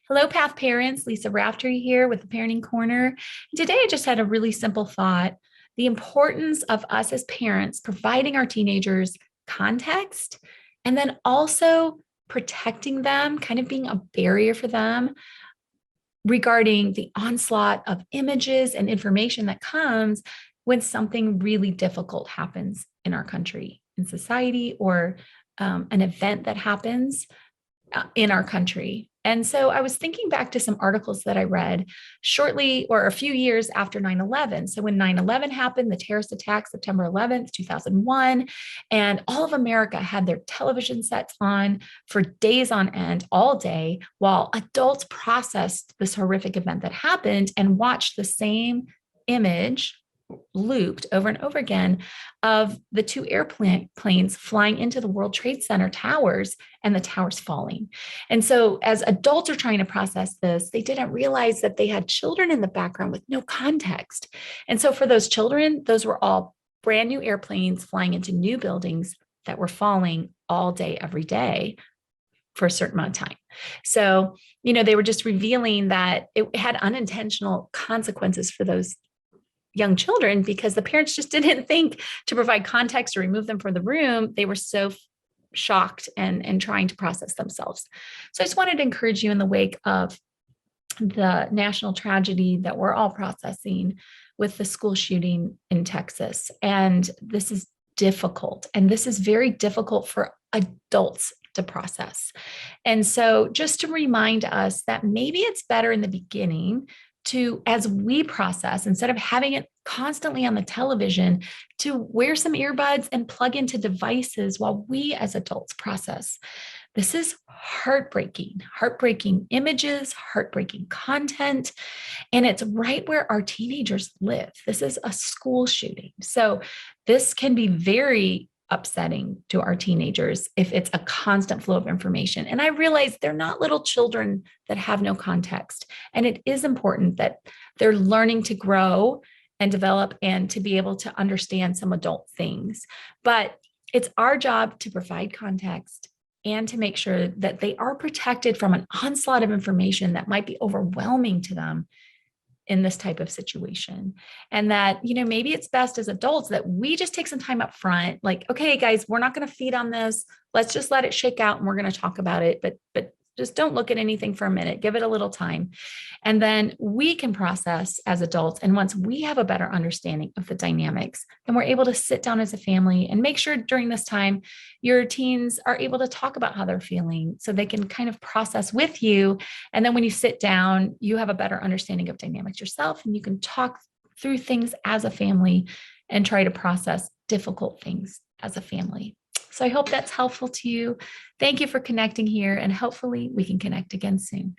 Hello, Path Parents. Lisa Raftery here with the Parenting Corner. Today, I just had a really simple thought: the importance of us as parents providing our teenagers context and then also protecting them, kind of being a barrier for them regarding the onslaught of images and information that comes when something really difficult happens in our country, in society, or an event that happens in our country. And so I was thinking back to some articles that I read shortly or a few years after 9/11. So when 9/11 happened, the terrorist attack, September 11th, 2001, and all of America had their television sets on for days on end, all day, while adults processed this horrific event that happened and watched the same image looped over and over again of the two airplanes flying into the World Trade Center towers and the towers falling. And so, as adults are trying to process this, they didn't realize that they had children in the background with no context. And so, for those children, those were all brand new airplanes flying into new buildings that were falling all day, every day for a certain amount of time. So, they were just revealing that it had unintentional consequences for those young children because the parents just didn't think to provide context or remove them from the room. They were so shocked and trying to process themselves. So I just wanted to encourage you in the wake of the national tragedy that we're all processing with the school shooting in Texas. And this is difficult. And this is very difficult for adults to process. And so just to remind us that maybe it's better in the beginning to, as we process, instead of having it constantly on the television, to wear some earbuds and plug into devices while we as adults process. This is heartbreaking images, heartbreaking content, and it's right where our teenagers live. This is a school shooting. So this can be very upsetting to our teenagers if it's a constant flow of information. And I realize they're not little children that have no context. And it is important that they're learning to grow and develop and to be able to understand some adult things. But it's our job to provide context and to make sure that they are protected from an onslaught of information that might be overwhelming to them in this type of situation. And that, maybe it's best as adults that we just take some time up front, like, okay, guys, we're not going to feed on this. Let's just let it shake out and we're going to talk about it. But just don't look at anything for a minute. Give it a little time. And then we can process as adults. And once we have a better understanding of the dynamics, then we're able to sit down as a family and make sure during this time, your teens are able to talk about how they're feeling so they can kind of process with you. And then when you sit down, you have a better understanding of dynamics yourself, and you can talk through things as a family and try to process difficult things as a family. So I hope that's helpful to you. Thank you for connecting here, and hopefully we can connect again soon.